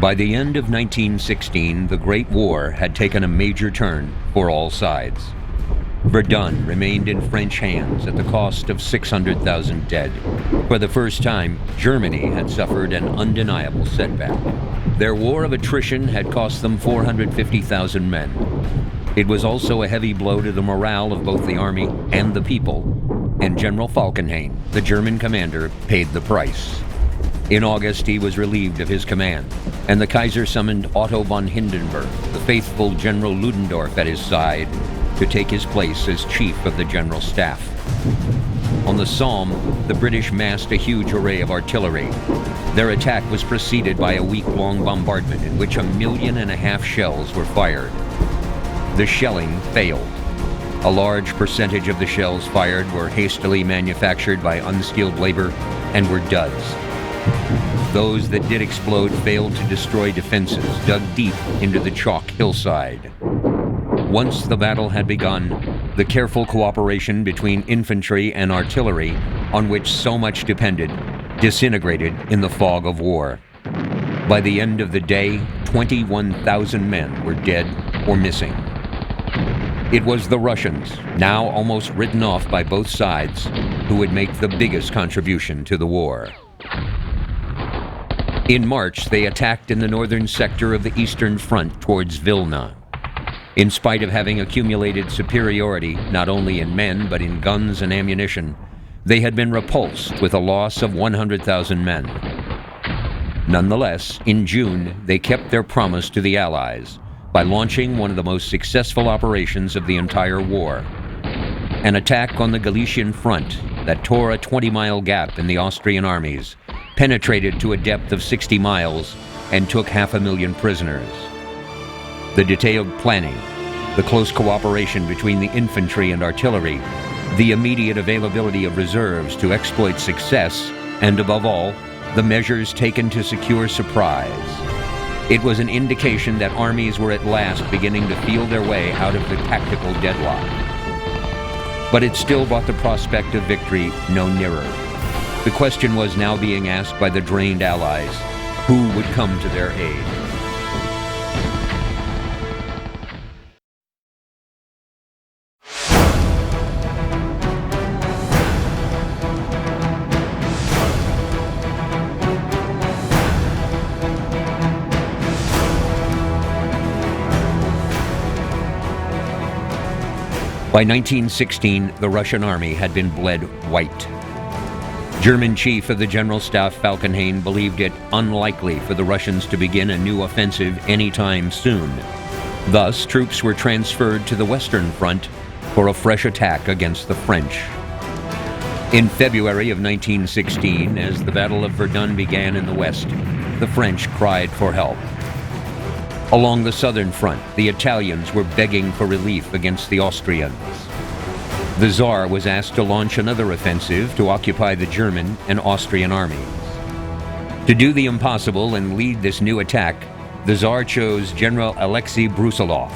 By the end of 1916, the Great War had taken a major turn for all sides. Verdun remained in French hands at the cost of 600,000 dead. For the first time, Germany had suffered an undeniable setback. Their war of attrition had cost them 450,000 men. It was also a heavy blow to the morale of both the army and the people, and General Falkenhayn, the German commander, paid the price. In August, he was relieved of his command, and the Kaiser summoned Otto von Hindenburg, the faithful General Ludendorff at his side, to take his place as chief of the General Staff. On the Somme, the British massed a huge array of artillery. Their attack was preceded by a week-long bombardment in which 1.5 million shells were fired. The shelling failed. A large percentage of the shells fired were hastily manufactured by unskilled labor and were duds. Those that did explode failed to destroy defenses dug deep into the chalk hillside. Once the battle had begun, the careful cooperation between infantry and artillery, on which so much depended, disintegrated in the fog of war. By the end of the day, 21,000 men were dead or missing. It was the Russians, now almost written off by both sides, who would make the biggest contribution to the war. In March, they attacked in the northern sector of the Eastern Front towards Vilna. In spite of having accumulated superiority not only in men but in guns and ammunition, they had been repulsed with a loss of 100,000 men. Nonetheless, in June, they kept their promise to the Allies by launching one of the most successful operations of the entire war. An attack on the Galician front that tore a 20-mile gap in the Austrian armies, penetrated to a depth of 60 miles, and took 500,000 prisoners. The detailed planning, the close cooperation between the infantry and artillery, the immediate availability of reserves to exploit success, and above all, the measures taken to secure surprise. It was an indication that armies were at last beginning to feel their way out of the tactical deadlock. But it still brought the prospect of victory no nearer. The question was now being asked by the drained Allies: who would come to their aid? By 1916, the Russian army had been bled white. German Chief of the General Staff Falkenhayn believed it unlikely for the Russians to begin a new offensive anytime soon. Thus, troops were transferred to the Western Front for a fresh attack against the French. In February of 1916, as the Battle of Verdun began in the west, the French cried for help. Along the southern front, the Italians were begging for relief against the Austrians. The Tsar was asked to launch another offensive to occupy the German and Austrian armies. To do the impossible and lead this new attack, the Tsar chose General Alexei Brusilov.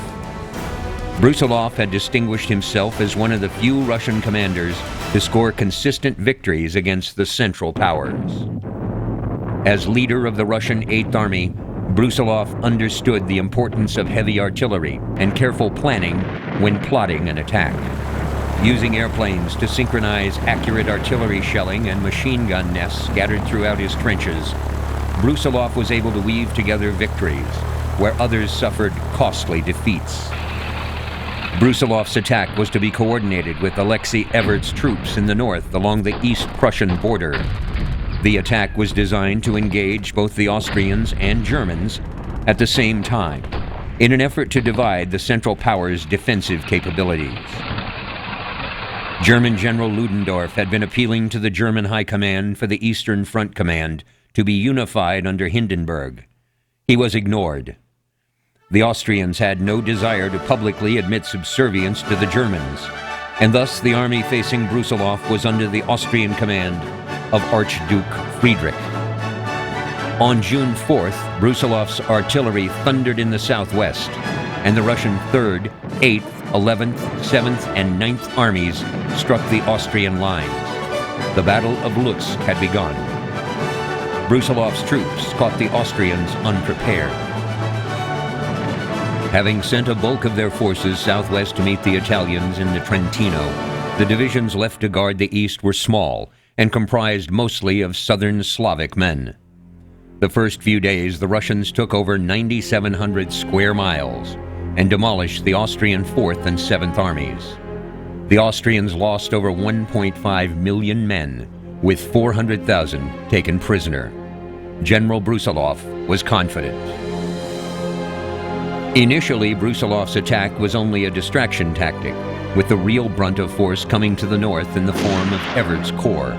Brusilov had distinguished himself as one of the few Russian commanders to score consistent victories against the Central Powers. As leader of the Russian Eighth Army, Brusilov understood the importance of heavy artillery and careful planning when plotting an attack. Using airplanes to synchronize accurate artillery shelling and machine gun nests scattered throughout his trenches, Brusilov was able to weave together victories where others suffered costly defeats. Brusilov's attack was to be coordinated with Alexei Evert's troops in the north along the East Prussian border. The attack was designed to engage both the Austrians and Germans at the same time, in an effort to divide the Central Powers' defensive capabilities. German General Ludendorff had been appealing to the German High Command for the Eastern Front Command to be unified under Hindenburg. He was ignored. The Austrians had no desire to publicly admit subservience to the Germans, and thus the army facing Brusilov was under the Austrian command of Archduke Friedrich. On June 4th, Brusilov's artillery thundered in the southwest, and the Russian 3rd, 8th, 11th, 7th, and 9th armies struck the Austrian lines. The Battle of Lutsk had begun. Brusilov's troops caught the Austrians unprepared. Having sent a bulk of their forces southwest to meet the Italians in the Trentino, the divisions left to guard the east were small and comprised mostly of southern Slavic men. The first few days, the Russians took over 9,700 square miles and demolished the Austrian 4th and 7th armies. The Austrians lost over 1.5 million men, with 400,000 taken prisoner. General Brusilov was confident. Initially, Brusilov's attack was only a distraction tactic, with the real brunt of force coming to the north in the form of Evert's corps.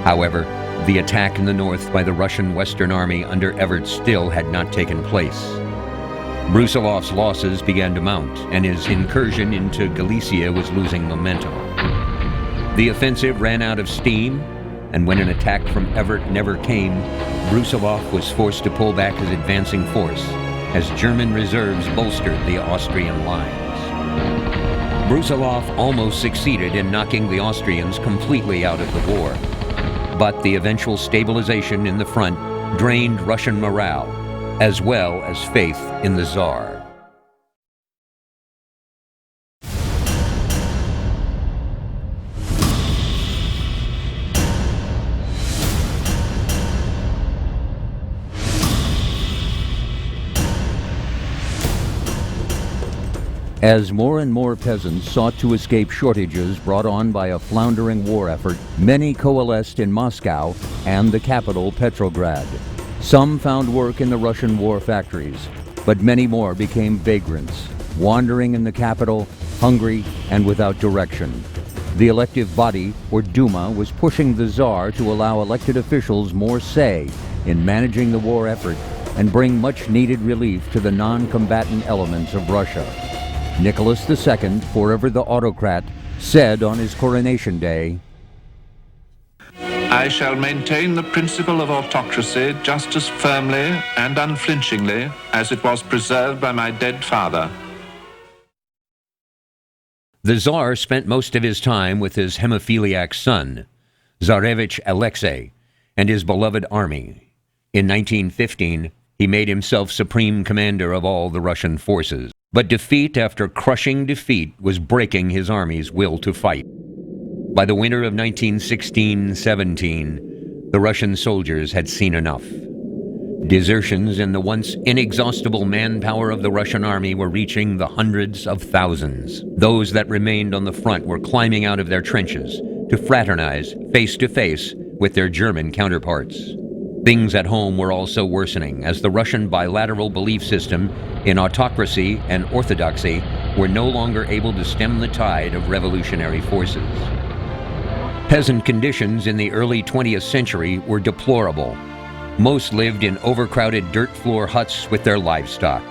However, the attack in the north by the Russian Western Army under Evert still had not taken place. Brusilov's losses began to mount, and his incursion into Galicia was losing momentum. The offensive ran out of steam, and when an attack from Evert never came, Brusilov was forced to pull back his advancing force as German reserves bolstered the Austrian lines. Brusilov almost succeeded in knocking the Austrians completely out of the war, but the eventual stabilization in the front drained Russian morale, as well as faith in the Tsar. As more and more peasants sought to escape shortages brought on by a floundering war effort, many coalesced in Moscow and the capital, Petrograd. Some found work in the Russian war factories, but many more became vagrants, wandering in the capital, hungry and without direction. The elective body, or Duma, was pushing the Tsar to allow elected officials more say in managing the war effort and bring much-needed relief to the non-combatant elements of Russia. Nicholas II, forever the autocrat, said on his coronation day, "I shall maintain the principle of autocracy just as firmly and unflinchingly as it was preserved by my dead father." The Tsar spent most of his time with his hemophiliac son, Tsarevich Alexei, and his beloved army. In 1915, he made himself supreme commander of all the Russian forces. But defeat after crushing defeat was breaking his army's will to fight. By the winter of 1916-17, the Russian soldiers had seen enough. Desertions in the once inexhaustible manpower of the Russian army were reaching the hundreds of thousands. Those that remained on the front were climbing out of their trenches to fraternize face to face with their German counterparts. Things at home were also worsening, as the Russian bilateral belief system in autocracy and orthodoxy were no longer able to stem the tide of revolutionary forces. Peasant conditions in the early 20th century were deplorable. Most lived in overcrowded dirt floor huts with their livestock.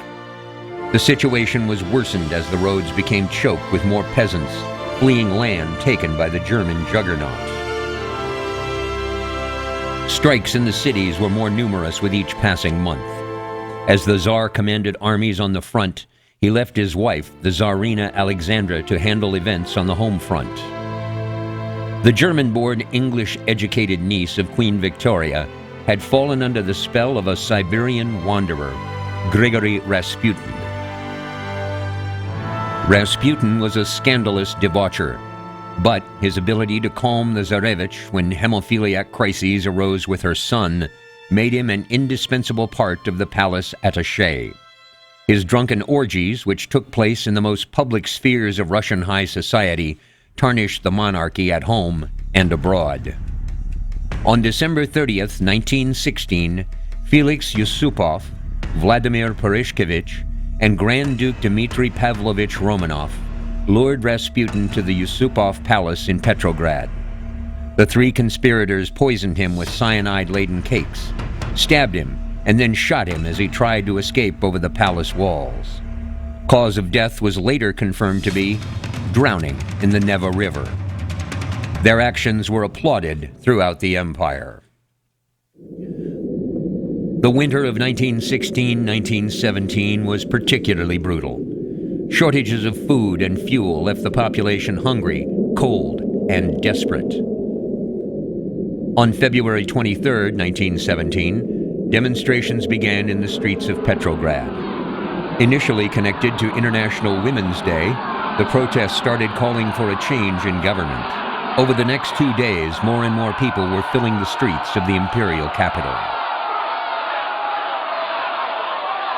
The situation was worsened as the roads became choked with more peasants fleeing land taken by the German juggernaut. Strikes in the cities were more numerous with each passing month. As the Tsar commanded armies on the front, he left his wife, the Tsarina Alexandra, to handle events on the home front. The German-born, English-educated niece of Queen Victoria had fallen under the spell of a Siberian wanderer, Grigory Rasputin. Rasputin was a scandalous debaucher, but his ability to calm the Tsarevich when hemophiliac crises arose with her son made him an indispensable part of the palace attaché. His drunken orgies, which took place in the most public spheres of Russian high society, tarnished the monarchy at home and abroad. On December 30th, 1916, Felix Yusupov, Vladimir Purishkevich, and Grand Duke Dmitry Pavlovich Romanov lured Rasputin to the Yusupov Palace in Petrograd. The three conspirators poisoned him with cyanide-laden cakes, stabbed him, and then shot him as he tried to escape over the palace walls. Cause of death was later confirmed to be drowning in the Neva River. Their actions were applauded throughout the empire. The winter of 1916-1917 was particularly brutal. Shortages of food and fuel left the population hungry, cold, and desperate. On February 23, 1917, demonstrations began in the streets of Petrograd. Initially connected to International Women's Day, the protests started calling for a change in government. Over the next 2 days, more and more people were filling the streets of the imperial capital.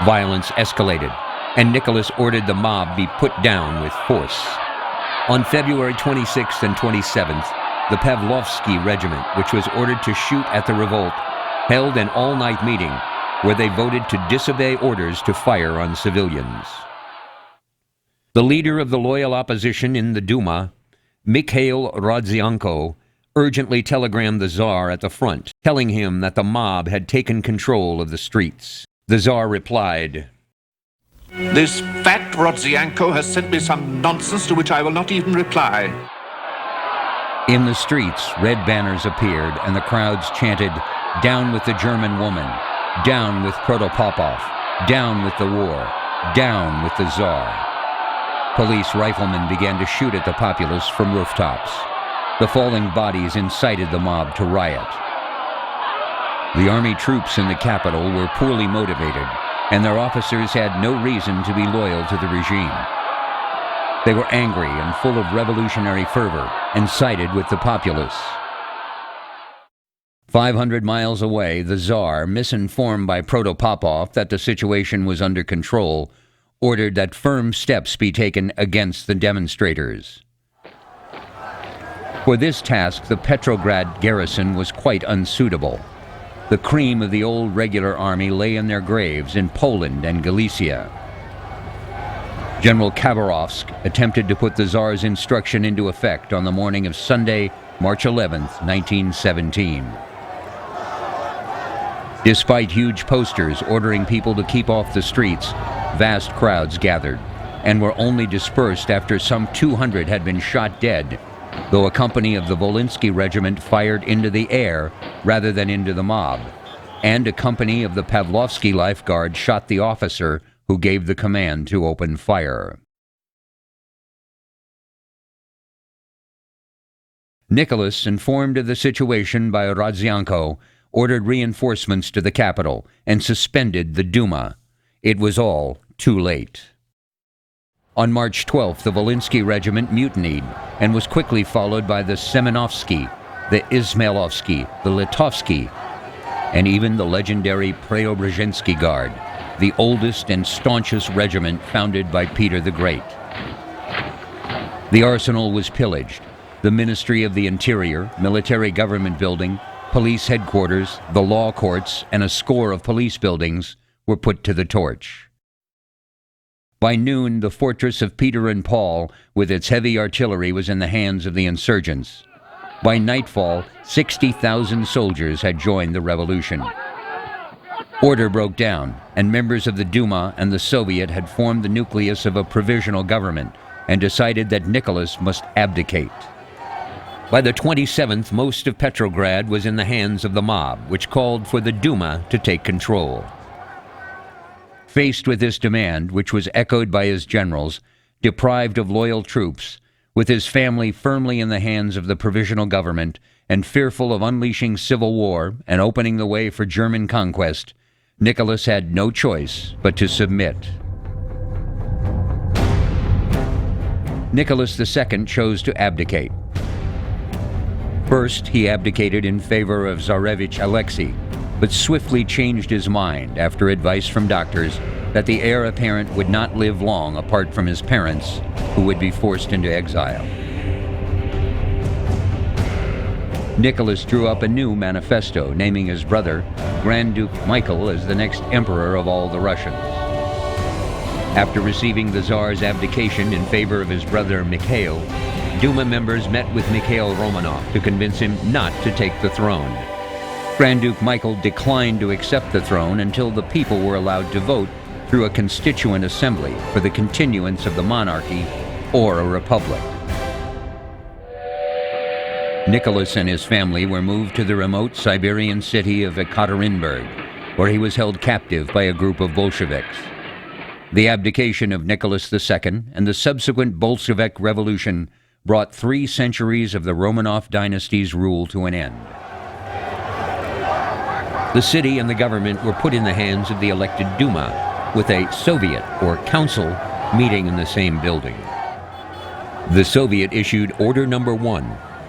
Violence escalated, and Nicholas ordered the mob be put down with force. On February 26th and 27th, the Pavlovsky Regiment, which was ordered to shoot at the revolt, held an all-night meeting where they voted to disobey orders to fire on civilians. The leader of the loyal opposition in the Duma, Mikhail Rodzianko, urgently telegraphed the Tsar at the front, telling him that the mob had taken control of the streets. The Tsar replied, "This fat Rodzianko has sent me some nonsense to which I will not even reply." In the streets, red banners appeared, and the crowds chanted, "Down with the German woman! Down with Protopopov! Down with the war! Down with the Tsar!" Police riflemen began to shoot at the populace from rooftops. The falling bodies incited the mob to riot. The army troops in the capital were poorly motivated, and their officers had no reason to be loyal to the regime. They were angry and full of revolutionary fervor and sided with the populace. 500 miles away, the Tsar, misinformed by Protopopov that the situation was under control, ordered that firm steps be taken against the demonstrators. For this task, the Petrograd garrison was quite unsuitable. The cream of the old regular army lay in their graves in Poland and Galicia. General Khabarovsk attempted to put the Tsar's instruction into effect on the morning of Sunday, March 11th, 1917. Despite huge posters ordering people to keep off the streets, vast crowds gathered and were only dispersed after some 200 had been shot dead, though a company of the Volinsky Regiment fired into the air rather than into the mob, and a company of the Pavlovsky Life Guard shot the officer who gave the command to open fire. Nicholas, informed of the situation by Rodzianko, ordered reinforcements to the capital and suspended the Duma. It was all too late. On March 12th, the Volinsky Regiment mutinied and was quickly followed by the Semenovsky, the Izmailovsky, the Litovsky, and even the legendary Preobrazhensky Guard, the oldest and staunchest regiment founded by Peter the Great. The arsenal was pillaged. The Ministry of the Interior, military government building, police headquarters, the law courts, and a score of police buildings were put to the torch. By noon, the fortress of Peter and Paul, with its heavy artillery, was in the hands of the insurgents. By nightfall, 60,000 soldiers had joined the revolution. Order broke down, and members of the Duma and the Soviet had formed the nucleus of a provisional government and decided that Nicholas must abdicate. By the 27th, most of Petrograd was in the hands of the mob, which called for the Duma to take control. Faced with this demand, which was echoed by his generals, deprived of loyal troops, with his family firmly in the hands of the provisional government, and fearful of unleashing civil war and opening the way for German conquest, Nicholas had no choice but to submit. Nicholas II chose to abdicate. First, he abdicated in favor of Tsarevich Alexei, but swiftly changed his mind after advice from doctors that the heir apparent would not live long apart from his parents, who would be forced into exile. Nicholas drew up a new manifesto naming his brother, Grand Duke Michael, as the next emperor of all the Russians. After receiving the Tsar's abdication in favor of his brother Mikhail, Duma members met with Mikhail Romanov to convince him not to take the throne. Grand Duke Michael declined to accept the throne until the people were allowed to vote through a constituent assembly for the continuance of the monarchy or a republic. Nicholas and his family were moved to the remote Siberian city of Ekaterinburg, where he was held captive by a group of Bolsheviks. The abdication of Nicholas II and the subsequent Bolshevik Revolution brought 3 centuries of the Romanov dynasty's rule to an end. The city and the government were put in the hands of the elected Duma, with a Soviet, or council, meeting in the same building. The Soviet issued Order Number 1,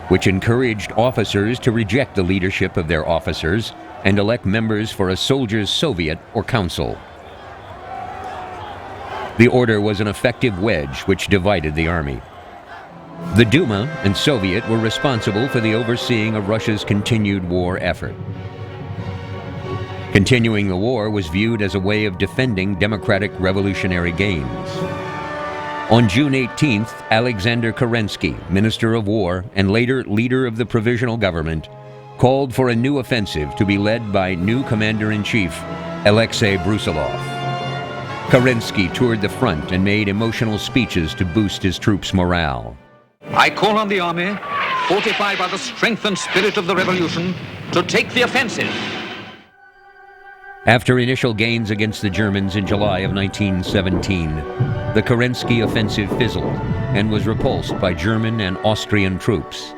which encouraged officers to reject the leadership of their officers and elect members for a soldiers' Soviet or council. The order was an effective wedge which divided the army. The Duma and Soviet were responsible for the overseeing of Russia's continued war effort. Continuing the war was viewed as a way of defending democratic revolutionary gains. On June 18th, Alexander Kerensky, Minister of War and later leader of the Provisional Government, called for a new offensive to be led by new Commander-in-Chief, Alexei Brusilov. Kerensky toured the front and made emotional speeches to boost his troops' morale. I call on the army, fortified by the strength and spirit of the revolution, to take the offensive. After initial gains against the Germans in July of 1917, the Kerensky offensive fizzled and was repulsed by German and Austrian troops.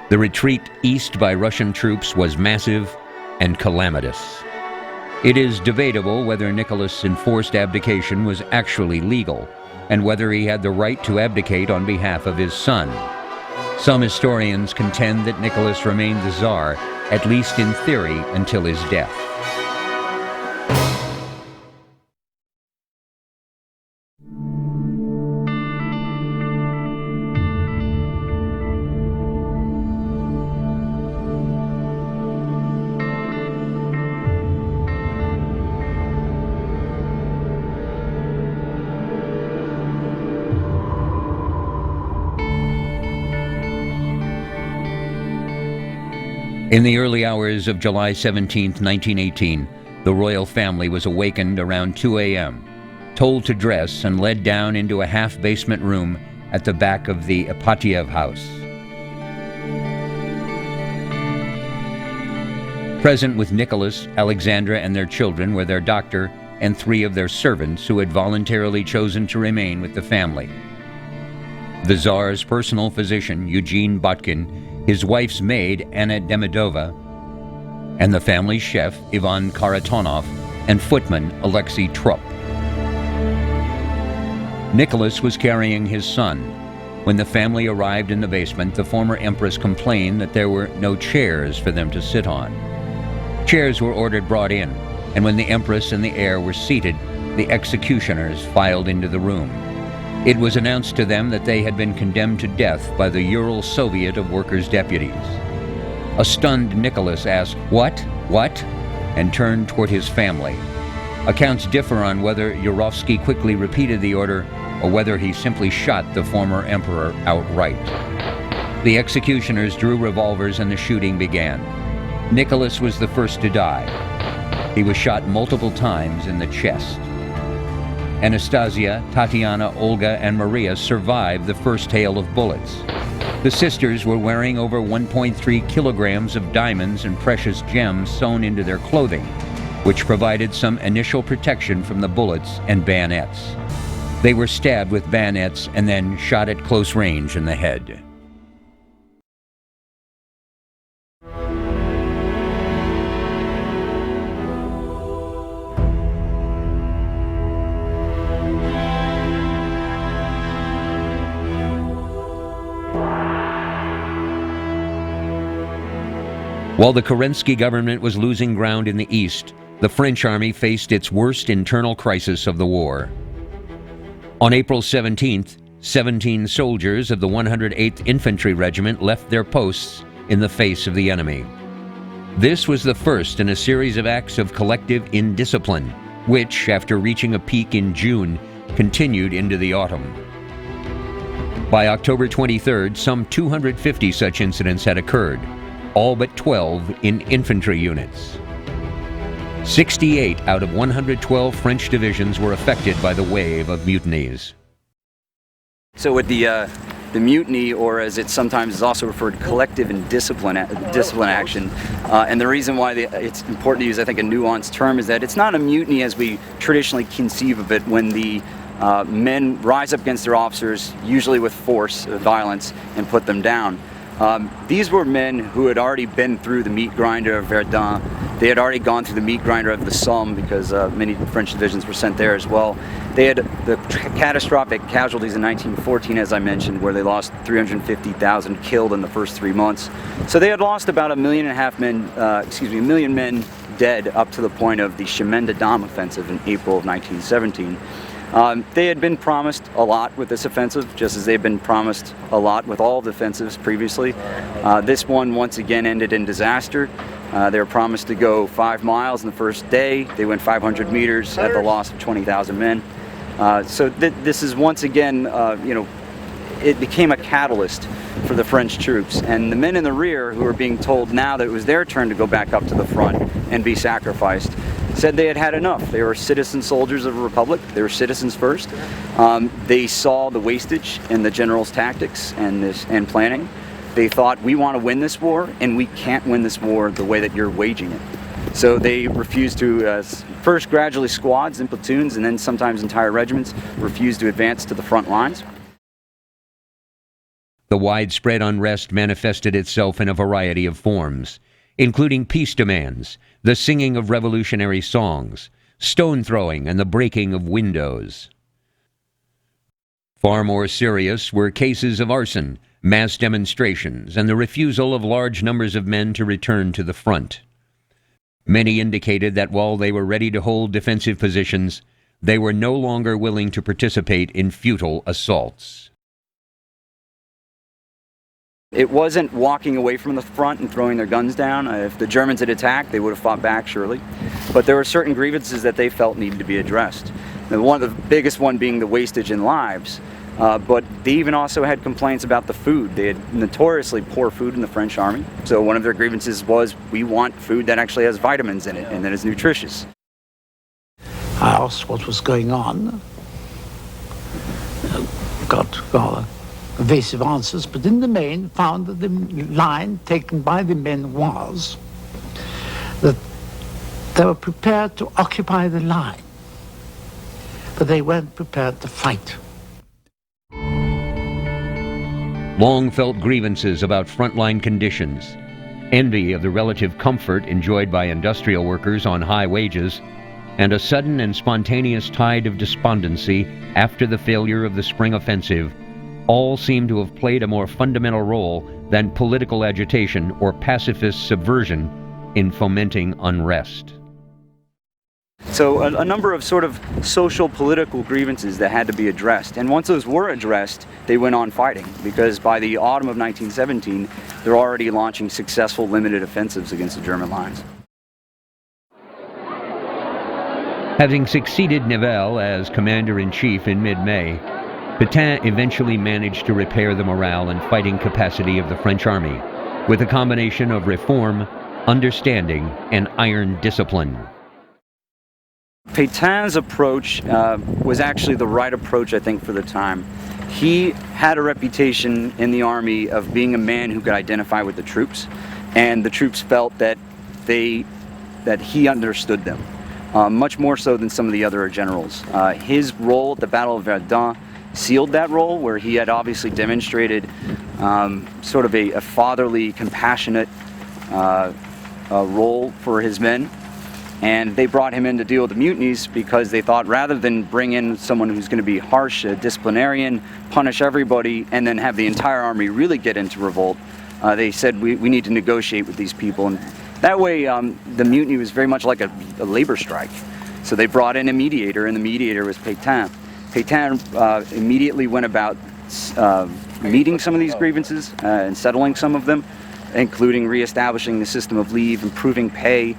The retreat east by Russian troops was massive and calamitous. It is debatable whether Nicholas' enforced abdication was actually legal, and whether he had the right to abdicate on behalf of his son. Some historians contend that Nicholas remained the Tsar, at least in theory, until his death. In the early hours of July 17, 1918, the royal family was awakened around 2 a.m., told to dress and led down into a half-basement room at the back of the Ipatiev house. Present with Nicholas, Alexandra, and their children were their doctor and 3 of their servants who had voluntarily chosen to remain with the family. The Tsar's personal physician, Eugene Botkin, his wife's maid, Anna Demidova, and the family's chef, Ivan Karatonov, and footman, Alexei Trupp. Nicholas was carrying his son. When the family arrived in the basement, the former empress complained that there were no chairs for them to sit on. Chairs were ordered brought in, and when the empress and the heir were seated, the executioners filed into the room. It was announced to them that they had been condemned to death by the Ural Soviet of Workers' Deputies. A stunned Nicholas asked, "What? What?" and turned toward his family. Accounts differ on whether Yurovsky quickly repeated the order or whether he simply shot the former emperor outright. The executioners drew revolvers and the shooting began. Nicholas was the first to die. He was shot multiple times in the chest. Anastasia, Tatiana, Olga, and Maria survived the first hail of bullets. The sisters were wearing over 1.3 kilograms of diamonds and precious gems sewn into their clothing, which provided some initial protection from the bullets and bayonets. They were stabbed with bayonets and then shot at close range in the head. While the Kerensky government was losing ground in the east, the French army faced its worst internal crisis of the war. On April 17th, 17 soldiers of the 108th Infantry Regiment left their posts in the face of the enemy. This was the first in a series of acts of collective indiscipline, which, after reaching a peak in June, continued into the autumn. By October 23rd, some 250 such incidents had occurred, all but 12 in infantry units. 68 out of 112 French divisions were affected by the wave of mutinies. So with the mutiny, or as it sometimes is also referred, collective and discipline action, and the reason why it's important to use, I think, a nuanced term is that it's not a mutiny as we traditionally conceive of it, when the men rise up against their officers, usually with force, violence, and put them down. These were men who had already been through the meat grinder of Verdun. They had already gone through the meat grinder of the Somme, because many French divisions were sent there as well. They had the catastrophic casualties in 1914, as I mentioned, where they lost 350,000 killed in the first 3 months. So they had lost about 1.5 million men, 1 million men dead up to the point of the Chemin de Dam offensive in April of 1917. They had been promised a lot with this offensive, just as they've been promised a lot with all the offensives previously. This one once again ended in disaster. They were promised to go 5 miles in the first day. They went 500 meters at the loss of 20,000 men. So this is once again, it became a catalyst for the French troops. And the men in the rear, who were being told now that it was their turn to go back up to the front and be sacrificed, said they had had enough. They were citizen soldiers of a republic. They were citizens first. They saw the wastage in the general's tactics and planning. They thought, we want to win this war, and we can't win this war the way that you're waging it. So they refused to, first gradually squads and platoons, and then sometimes entire regiments, refused to advance to the front lines. The widespread unrest manifested itself in a variety of forms, including peace demands, the singing of revolutionary songs, stone throwing, and the breaking of windows. Far more serious were cases of arson, mass demonstrations, and the refusal of large numbers of men to return to the front. Many indicated that while they were ready to hold defensive positions, they were no longer willing to participate in futile assaults. It wasn't walking away from the front and throwing their guns down. If the Germans had attacked, they would have fought back, surely. But there were certain grievances that they felt needed to be addressed. And one of the biggest one being the wastage in lives. But they even also had complaints about the food. They had notoriously poor food in the French army. So one of their grievances was, we want food that actually has vitamins in it and that is nutritious. I asked what was going on. Got rather evasive answers, but in the main found that the line taken by the men was that they were prepared to occupy the line, but they weren't prepared to fight. Long-felt grievances about frontline conditions, envy of the relative comfort enjoyed by industrial workers on high wages, and a sudden and spontaneous tide of despondency after the failure of the spring offensive all seem to have played a more fundamental role than political agitation or pacifist subversion in fomenting unrest. So a number of sort of social political grievances that had to be addressed. And once those were addressed, they went on fighting, because by the autumn of 1917, they're already launching successful limited offensives against the German lines. Having succeeded Nivelle as commander-in-chief in mid-May, Pétain eventually managed to repair the morale and fighting capacity of the French army with a combination of reform, understanding, and iron discipline. Pétain's approach was actually the right approach, I think, for the time. He had a reputation in the army of being a man who could identify with the troops, and the troops felt that he understood them, much more so than some of the other generals. His role at the Battle of Verdun sealed that role, where he had obviously demonstrated sort of a fatherly, compassionate role for his men. And they brought him in to deal with the mutinies because they thought, rather than bring in someone who's going to be harsh, a disciplinarian, punish everybody, and then have the entire army really get into revolt, they said, we need to negotiate with these people. And that way, the mutiny was very much like a labor strike. So they brought in a mediator, and the mediator was Pétain. Pétain immediately went about meeting some of these grievances and settling some of them, including reestablishing the system of leave, improving pay,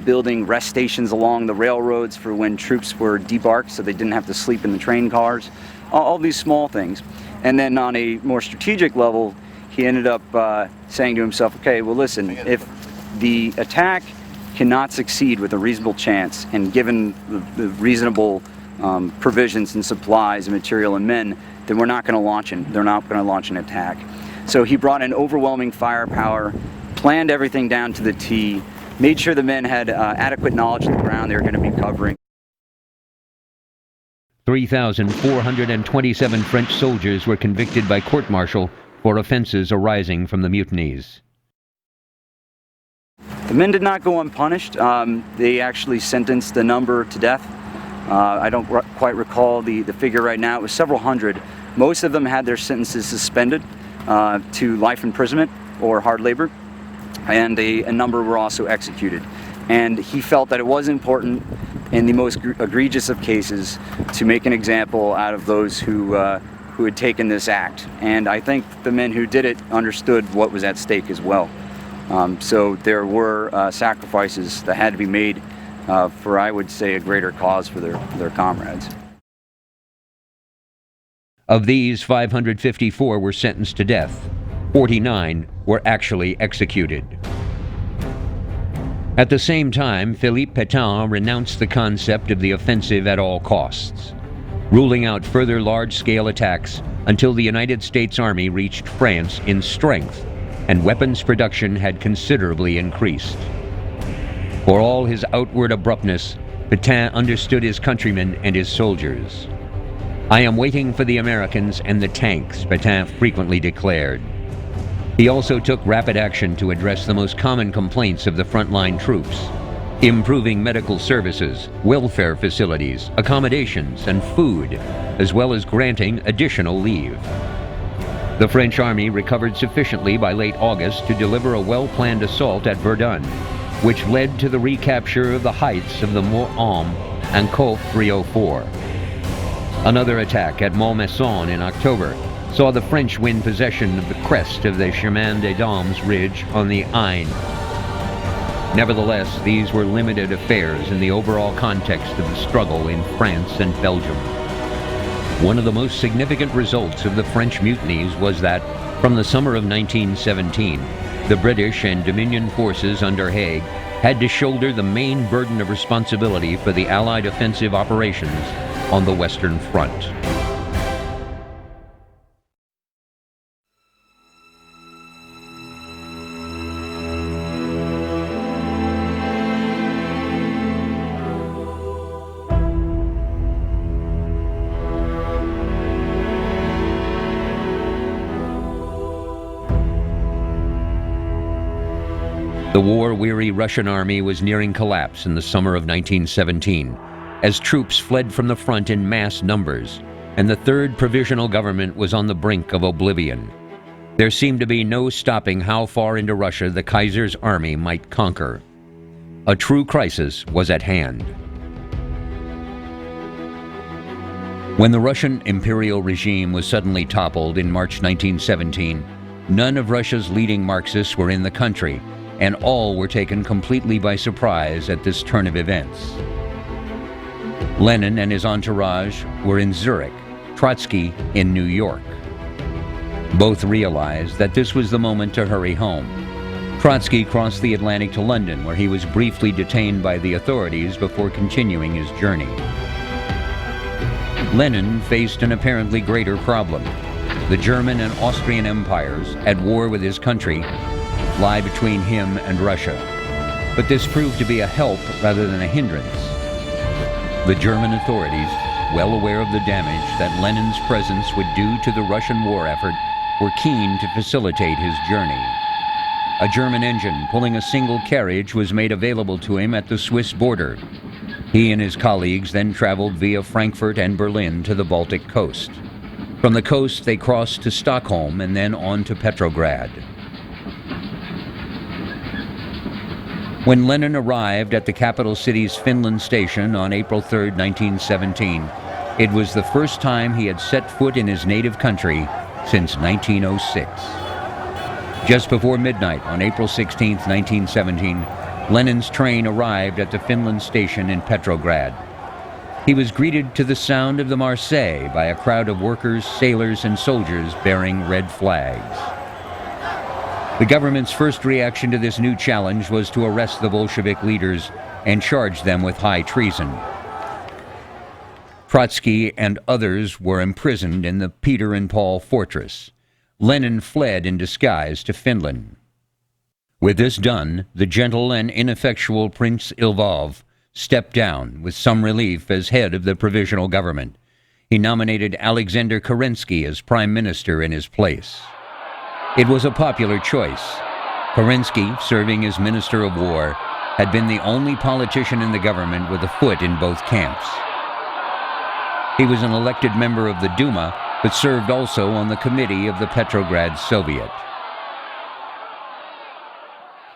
building rest stations along the railroads for when troops were debarked so they didn't have to sleep in the train cars, all these small things. And then on a more strategic level, he ended up saying to himself, okay, well listen, if the attack cannot succeed with a reasonable chance, and given the reasonable provisions and supplies and material and men, then we're not going to launch they're not going to launch an attack. So he brought in overwhelming firepower, planned everything down to the T, made sure the men had adequate knowledge of the ground they were going to be covering. 3,427 French soldiers were convicted by court-martial for offenses arising from the mutinies. The men did not go unpunished. They actually sentenced a number to death. I don't quite recall the figure right now. It was several hundred. Most of them had their sentences suspended to life imprisonment or hard labor, and a number were also executed. And he felt that it was important in the most egregious of cases to make an example out of those who had taken this act. And I think the men who did it understood what was at stake as well. So there were sacrifices that had to be made for, I would say, a greater cause for their comrades. Of these, 554 were sentenced to death. 49 were actually executed. At the same time, Philippe Pétain renounced the concept of the offensive at all costs, ruling out further large-scale attacks until the United States Army reached France in strength and weapons production had considerably increased. For all his outward abruptness, Pétain understood his countrymen and his soldiers. "I am waiting for the Americans and the tanks," Pétain frequently declared. He also took rapid action to address the most common complaints of the frontline troops, improving medical services, welfare facilities, accommodations, and food, as well as granting additional leave. The French army recovered sufficiently by late August to deliver a well-planned assault at Verdun, which led to the recapture of the heights of the Mont-Homme and Côte 304. Another attack at Montmaison in October saw the French win possession of the crest of the Chemin des Dames ridge on the Aisne. Nevertheless, these were limited affairs in the overall context of the struggle in France and Belgium. One of the most significant results of the French mutinies was that, from the summer of 1917, the British and Dominion forces under Haig had to shoulder the main burden of responsibility for the Allied offensive operations on the Western Front. The war-weary Russian army was nearing collapse in the summer of 1917, as troops fled from the front in mass numbers, and the Third Provisional Government was on the brink of oblivion. There seemed to be no stopping how far into Russia the Kaiser's army might conquer. A true crisis was at hand. When the Russian imperial regime was suddenly toppled in March 1917, none of Russia's leading Marxists were in the country, and all were taken completely by surprise at this turn of events. Lenin and his entourage were in Zurich, Trotsky in New York. Both realized that this was the moment to hurry home. Trotsky crossed the Atlantic to London, where he was briefly detained by the authorities before continuing his journey. Lenin faced an apparently greater problem. The German and Austrian empires, at war with his country, lie between him and Russia. But this proved to be a help rather than a hindrance. The German authorities, well aware of the damage that Lenin's presence would do to the Russian war effort, were keen to facilitate his journey. A German engine pulling a single carriage was made available to him at the Swiss border. He and his colleagues then traveled via Frankfurt and Berlin to the Baltic coast. From the coast, they crossed to Stockholm and then on to Petrograd. When Lenin arrived at the capital city's Finland station on April 3, 1917, it was the first time he had set foot in his native country since 1906. Just before midnight on April 16, 1917, Lenin's train arrived at the Finland station in Petrograd. He was greeted to the sound of the Marseillaise by a crowd of workers, sailors, and soldiers bearing red flags. The government's first reaction to this new challenge was to arrest the Bolshevik leaders and charge them with high treason. Trotsky and others were imprisoned in the Peter and Paul fortress. Lenin fled in disguise to Finland. With this done, the gentle and ineffectual Prince Lvov stepped down with some relief as head of the provisional government. He nominated Alexander Kerensky as prime minister in his place. It was a popular choice. Kerensky, serving as Minister of War, had been the only politician in the government with a foot in both camps. He was an elected member of the Duma, but served also on the committee of the Petrograd Soviet.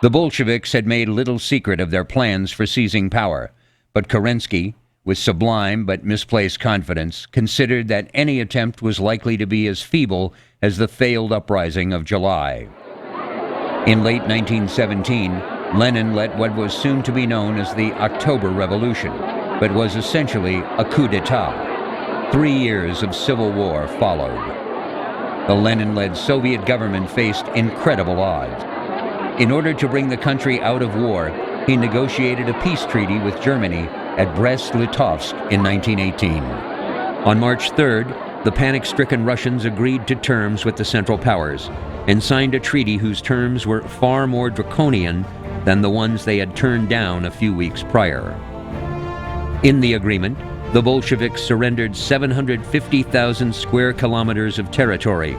The Bolsheviks had made little secret of their plans for seizing power, but Kerensky, with sublime but misplaced confidence, considered that any attempt was likely to be as feeble as the failed uprising of July. In late 1917, Lenin led what was soon to be known as the October Revolution, but was essentially a coup d'etat. 3 years of civil war followed. The Lenin-led Soviet government faced incredible odds. In order to bring the country out of war, he negotiated a peace treaty with Germany at Brest-Litovsk in 1918. On March 3rd, the panic-stricken Russians agreed to terms with the Central Powers and signed a treaty whose terms were far more draconian than the ones they had turned down a few weeks prior. In the agreement, the Bolsheviks surrendered 750,000 square kilometers of territory,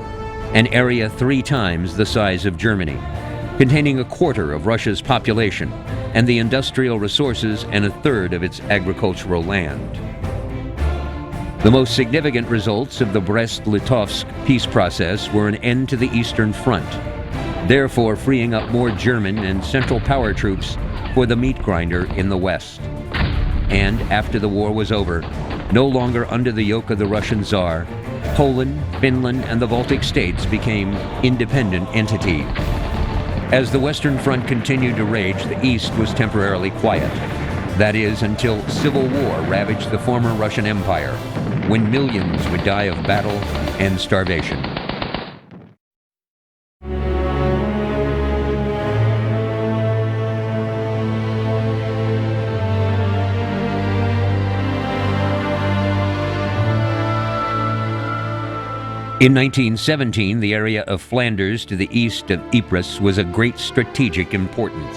an area 3 times the size of Germany, containing a quarter of Russia's population and the industrial resources and a third of its agricultural land. The most significant results of the Brest-Litovsk peace process were an end to the Eastern Front, therefore freeing up more German and Central Power troops for the meat grinder in the West. And after the war was over, no longer under the yoke of the Russian Tsar, Poland, Finland, and the Baltic states became independent entities. As the Western Front continued to rage, the East was temporarily quiet. That is, until civil war ravaged the former Russian Empire, when millions would die of battle and starvation. In 1917, the area of Flanders to the east of Ypres was of great strategic importance.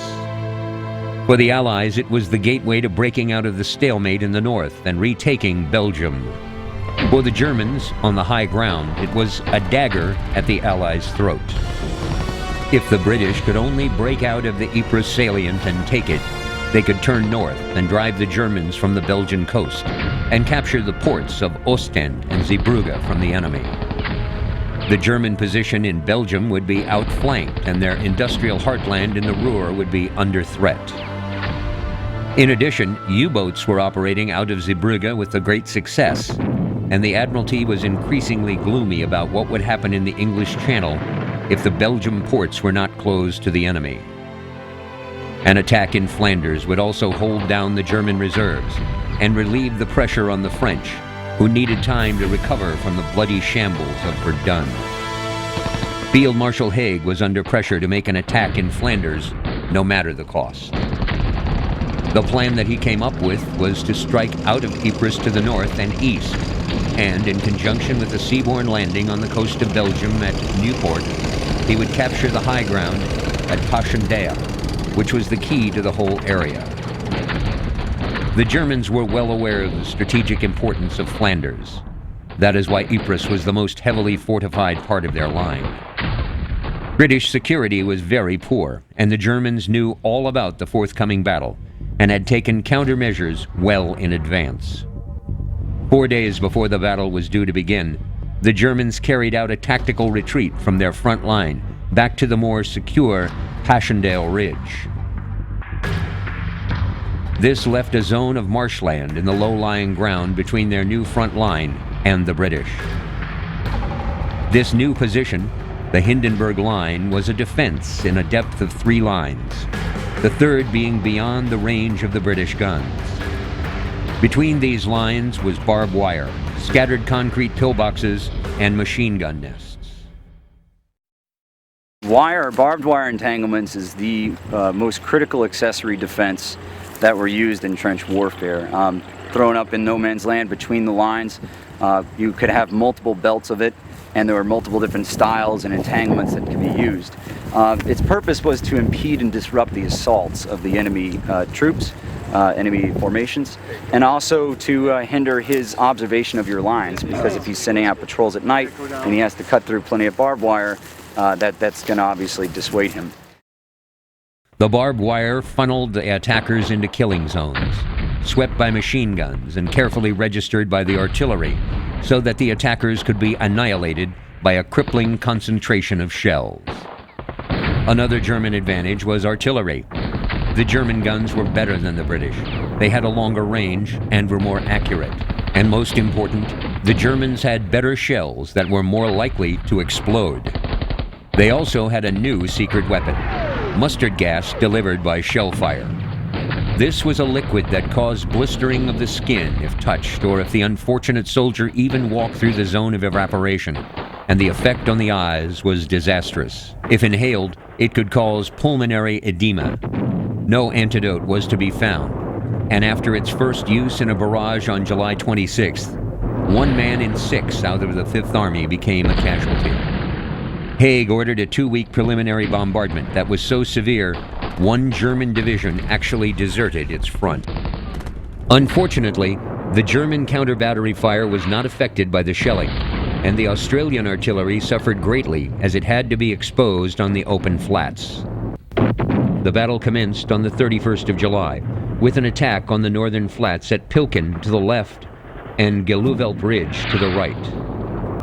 For the Allies, it was the gateway to breaking out of the stalemate in the north and retaking Belgium. For the Germans, on the high ground, it was a dagger at the Allies' throat. If the British could only break out of the Ypres salient and take it, they could turn north and drive the Germans from the Belgian coast and capture the ports of Ostend and Zeebrugge from the enemy. The German position in Belgium would be outflanked, and their industrial heartland in the Ruhr would be under threat. In addition, U-boats were operating out of Zeebrugge with a great success, and the Admiralty was increasingly gloomy about what would happen in the English Channel if the Belgian ports were not closed to the enemy. An attack in Flanders would also hold down the German reserves and relieve the pressure on the French, who needed time to recover from the bloody shambles of Verdun. Field Marshal Haig was under pressure to make an attack in Flanders, no matter the cost. The plan that he came up with was to strike out of Ypres to the north and east, and in conjunction with a seaborne landing on the coast of Belgium at Nieuport, he would capture the high ground at Passchendaele, which was the key to the whole area. The Germans were well aware of the strategic importance of Flanders. That is why Ypres was the most heavily fortified part of their line. British security was very poor, and the Germans knew all about the forthcoming battle and had taken countermeasures well in advance. 4 days before the battle was due to begin, the Germans carried out a tactical retreat from their front line back to the more secure Passchendaele Ridge. This left a zone of marshland in the low-lying ground between their new front line and the British. This new position, the Hindenburg Line, was a defense in a depth of 3 lines, the third being beyond the range of the British guns. Between these lines was barbed wire, scattered concrete pillboxes, and machine gun nests. Barbed wire entanglements is the most critical accessory defense that were used in trench warfare. Thrown up in no man's land between the lines, you could have multiple belts of it, and there were multiple different styles and entanglements that could be used. Its purpose was to impede and disrupt the assaults of the enemy troops, enemy formations, and also to hinder his observation of your lines, because if he's sending out patrols at night and he has to cut through plenty of barbed wire, that's going to obviously dissuade him. The barbed wire funneled the attackers into killing zones, swept by machine guns and carefully registered by the artillery, so that the attackers could be annihilated by a crippling concentration of shells. Another German advantage was artillery. The German guns were better than the British. They had a longer range and were more accurate. And most important, the Germans had better shells that were more likely to explode. They also had a new secret weapon, mustard gas delivered by shell fire. This was a liquid that caused blistering of the skin if touched, or if the unfortunate soldier even walked through the zone of evaporation, and the effect on the eyes was disastrous. If inhaled, it could cause pulmonary edema. No antidote was to be found, and after its first use in a barrage on July 26th, 1 man in 6 out of the Fifth Army became a casualty. Haig ordered a 2-week preliminary bombardment that was so severe, 1 German division actually deserted its front. Unfortunately, the German counter-battery fire was not affected by the shelling, and the Australian artillery suffered greatly as it had to be exposed on the open flats. The battle commenced on the 31st of July, with an attack on the northern flats at Pilken to the left and Revolt Ridge to the right.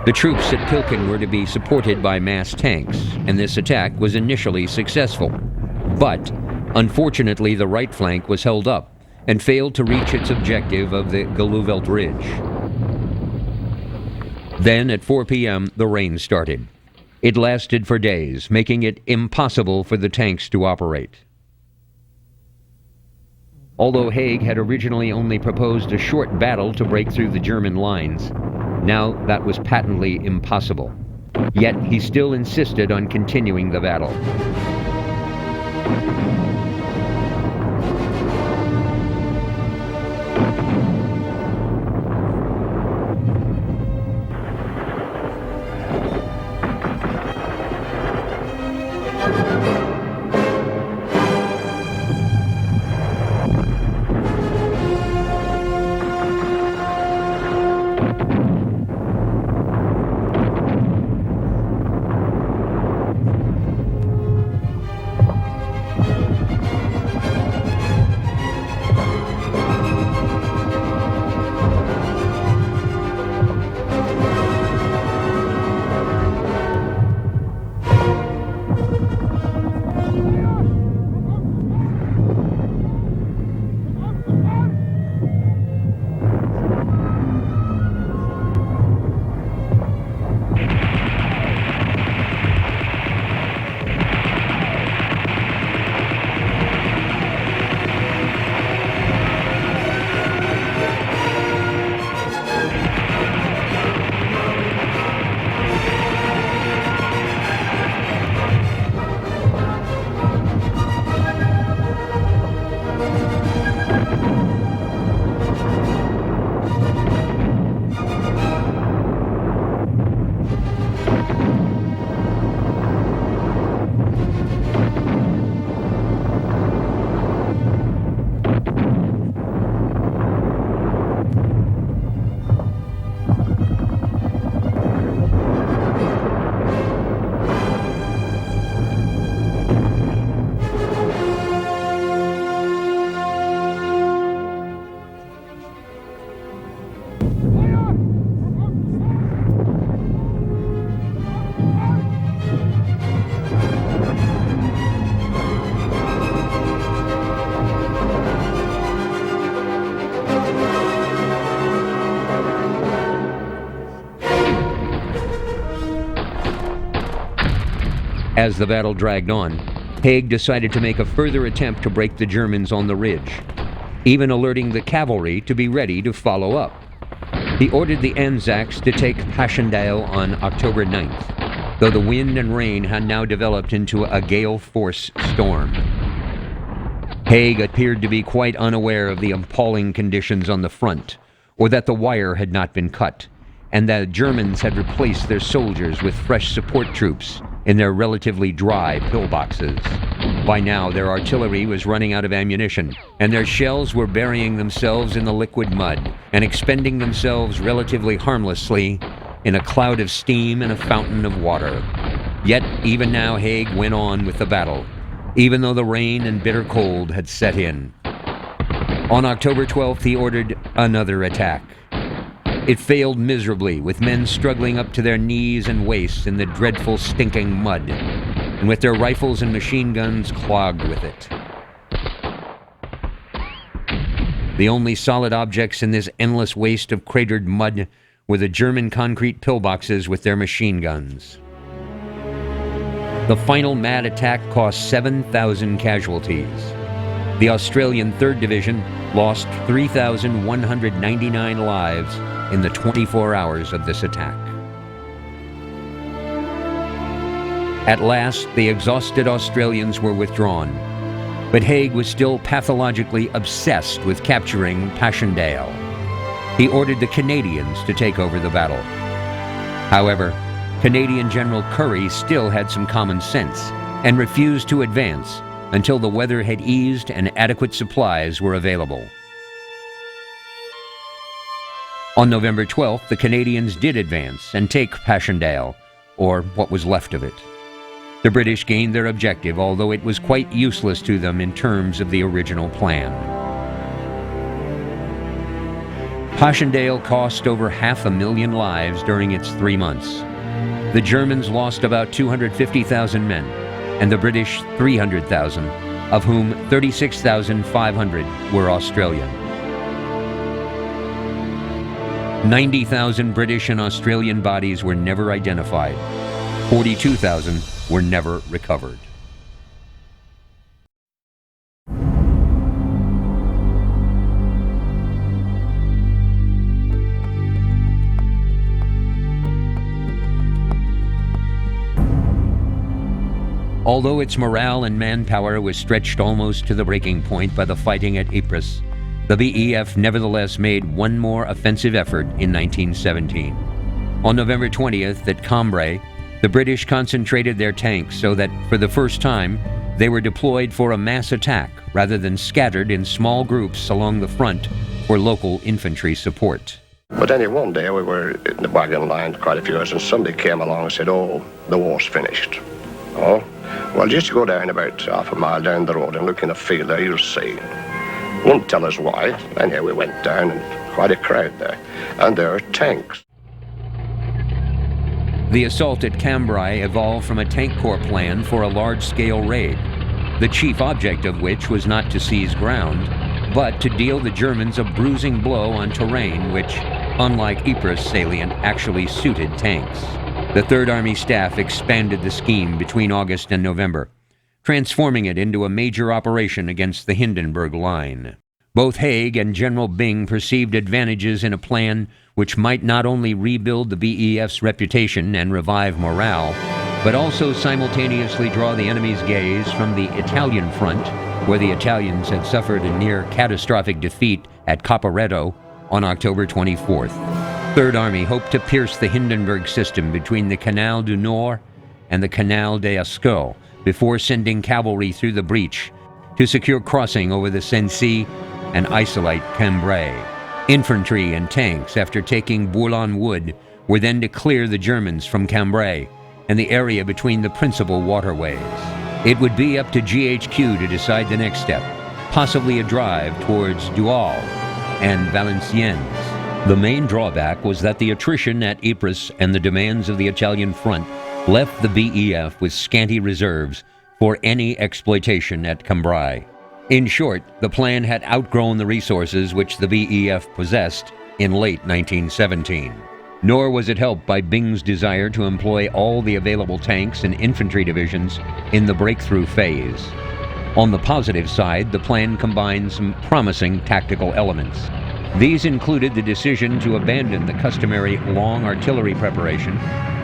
The troops at Pilken were to be supported by mass tanks, and this attack was initially successful. But, unfortunately, the right flank was held up and failed to reach its objective of the Revolt Ridge. Then, at 4 p.m., the rain started. It lasted for days, making it impossible for the tanks to operate. Although Haig had originally only proposed a short battle to break through the German lines, now that was patently impossible. Yet he still insisted on continuing the battle. As the battle dragged on, Haig decided to make a further attempt to break the Germans on the ridge, even alerting the cavalry to be ready to follow up. He ordered the Anzacs to take Passchendaele on October 9th, though the wind and rain had now developed into a gale-force storm. Haig appeared to be quite unaware of the appalling conditions on the front, or that the wire had not been cut, and that Germans had replaced their soldiers with fresh support troops in their relatively dry pillboxes. By now, their artillery was running out of ammunition, and their shells were burying themselves in the liquid mud and expending themselves relatively harmlessly in a cloud of steam and a fountain of water. Yet even now Haig went on with the battle, even though the rain and bitter cold had set in. On October 12th, he ordered another attack. It failed miserably, with men struggling up to their knees and waists in the dreadful stinking mud, and with their rifles and machine guns clogged with it. The only solid objects in this endless waste of cratered mud were the German concrete pillboxes with their machine guns. The final mad attack cost 7,000 casualties. The Australian 3rd Division lost 3,199 lives in the 24 hours of this attack. At last, the exhausted Australians were withdrawn, but Haig was still pathologically obsessed with capturing Passchendaele. He ordered the Canadians to take over the battle. However, Canadian General Currie still had some common sense and refused to advance until the weather had eased and adequate supplies were available. On November 12th, the Canadians did advance and take Passchendaele, or what was left of it. The British gained their objective, although it was quite useless to them in terms of the original plan. Passchendaele cost over 500,000 lives during its 3 months. The Germans lost about 250,000 men, and the British 300,000, of whom 36,500 were Australian. 90,000 British and Australian bodies were never identified. 42,000 were never recovered. Although its morale and manpower was stretched almost to the breaking point by the fighting at Ypres, the BEF nevertheless made one more offensive effort in 1917. On November 20th at Cambrai, the British concentrated their tanks so that, for the first time, they were deployed for a mass attack rather than scattered in small groups along the front for local infantry support. But anyway, one day we were in the wagon line quite a few years, and somebody came along and said, "Oh, the war's finished." Oh, well, just go down about half a mile down the road and look in the field there, you'll see. Won't tell us why. Anyway, we went down, and quite a crowd there, and there are tanks. The assault at Cambrai evolved from a tank corps plan for a large-scale raid, the chief object of which was not to seize ground, but to deal the Germans a bruising blow on terrain which, unlike Ypres salient, actually suited tanks. The Third Army staff expanded the scheme between August and November, transforming it into a major operation against the Hindenburg Line. Both Haig and General Byng perceived advantages in a plan which might not only rebuild the BEF's reputation and revive morale, but also simultaneously draw the enemy's gaze from the Italian front, where the Italians had suffered a near catastrophic defeat at Caporetto on October 24th. Third Army hoped to pierce the Hindenburg system between the Canal du Nord and the Canal des Escautes before sending cavalry through the breach to secure crossing over the Sensee and isolate Cambrai. Infantry and tanks, after taking Boulogne-Wood, were then to clear the Germans from Cambrai and the area between the principal waterways. It would be up to GHQ to decide the next step, possibly a drive towards Douai and Valenciennes. The main drawback was that the attrition at Ypres and the demands of the Italian front left the BEF with scanty reserves for any exploitation at Cambrai. In short, the plan had outgrown the resources which the BEF possessed in late 1917. Nor was it helped by Byng's desire to employ all the available tanks and infantry divisions in the breakthrough phase. On the positive side, the plan combined some promising tactical elements. These included the decision to abandon the customary long artillery preparation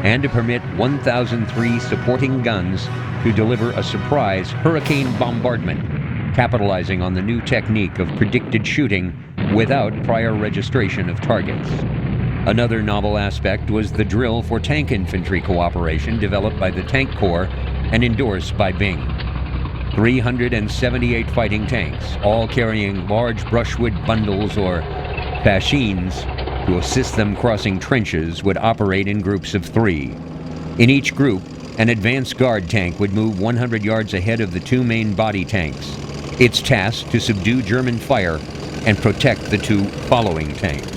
and to permit 1,003 supporting guns to deliver a surprise hurricane bombardment, capitalizing on the new technique of predicted shooting without prior registration of targets. Another novel aspect was the drill for tank infantry cooperation developed by the Tank Corps and endorsed by Byng. 378 fighting tanks, all carrying large brushwood bundles or fascines to assist them crossing trenches, would operate in groups of 3. In each group, an advanced guard tank would move 100 yards ahead of the two main body tanks. Its task to subdue German fire and protect the two following tanks.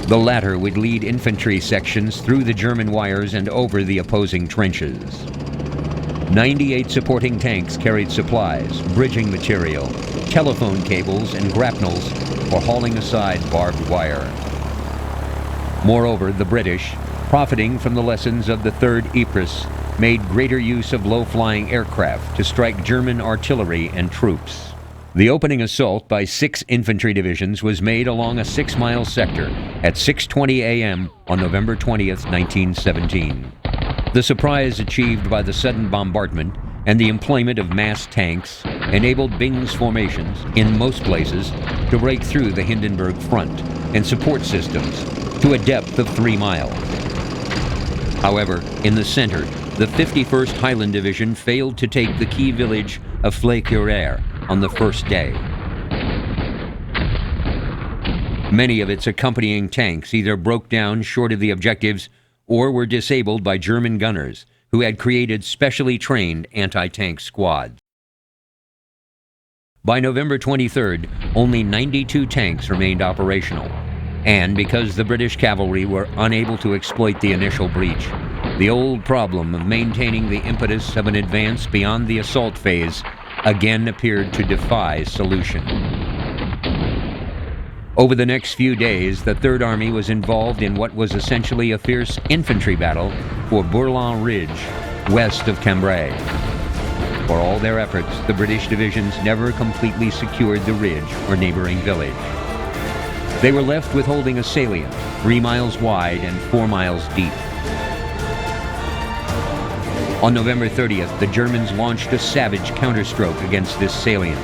The latter would lead infantry sections through the German wires and over the opposing trenches. 98 supporting tanks carried supplies, bridging material, telephone cables, and grapnels for hauling aside barbed wire. Moreover, the British, profiting from the lessons of the 3rd Ypres, made greater use of low-flying aircraft to strike German artillery and troops. The opening assault by 6 infantry divisions was made along a 6-mile sector at 6:20 a.m. on November 20th, 1917. The surprise achieved by the sudden bombardment and the employment of massed tanks enabled Byng's formations, in most places, to break through the Hindenburg front and support systems to a depth of 3 miles. However, in the center, the 51st Highland Division failed to take the key village of Fléquerre on the first day. Many of its accompanying tanks either broke down short of the objectives or were disabled by German gunners who had created specially trained anti-tank squads. By November 23rd, only 92 tanks remained operational, and because the British cavalry were unable to exploit the initial breach, the old problem of maintaining the impetus of an advance beyond the assault phase again appeared to defy solution. Over the next few days, the Third Army was involved in what was essentially a fierce infantry battle for Bourlon Ridge, west of Cambrai. For all their efforts, the British divisions never completely secured the ridge or neighboring village. They were left with holding a salient 3 miles wide and 4 miles deep. On November 30th, the Germans launched a savage counterstroke against this salient.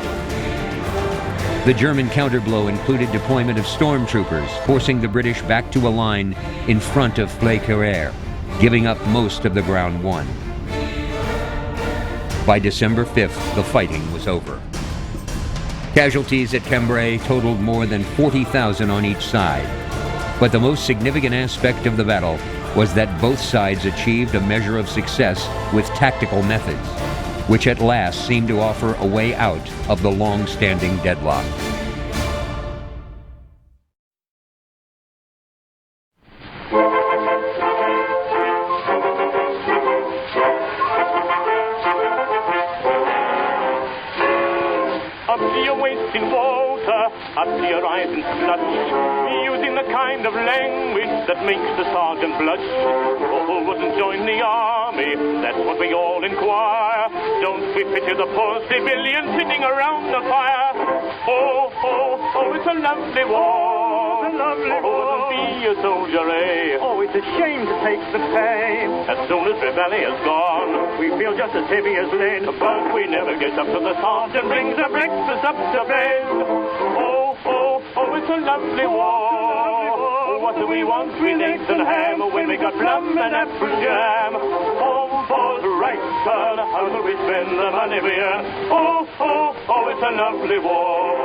The German counterblow included deployment of stormtroopers, forcing the British back to a line in front of Fléquerre, giving up most of the ground won. By December 5th, the fighting was over. Casualties at Cambrai totaled more than 40,000 on each side. But the most significant aspect of the battle was that both sides achieved a measure of success with tactical methods, which at last seemed to offer a way out of the long-standing deadlock. Up to your waist in water, up to your eyes in sludge, using the kind of language that makes the sergeant blush. Oh, wouldn't join the army, that's what we all inquire. Don't we pity the poor civilian sitting around the fire? Oh, oh, oh, it's a lovely war, it's a lovely war. Oh, be a soldier, eh? Oh, it's a shame to take the pain. As soon as rebellion's gone, we feel just as heavy as lead, but we never get up to the sergeant brings a breakfast up to bed. Oh, oh, oh, it's a lovely war. What do we want with eggs and ham when we got plum and apple jam? Oh, balls right, son, how will we spend the money we earn? Oh, oh, oh, it's a lovely war.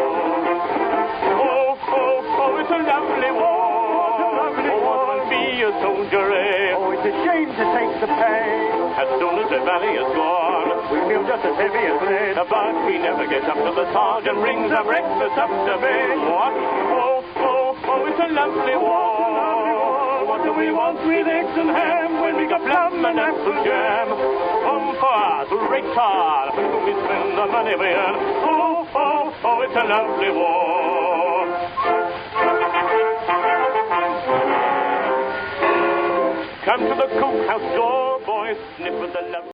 Oh, oh, oh, it's a lovely war. Oh, be a soldier, eh? Oh, it's a shame to take the pain. As soon as the valley is gone, we feel just as heavy as lead, but we never get up till the sergeant brings our breakfast up to bed. What? Oh, oh, oh, it's a lovely war. What do we want with eggs and ham when we got plum and apple jam? For us, retard, when we spend the money we earn. Oh, oh, oh, it's a lovely war. Come to the cookhouse door, boys, sniff at the love.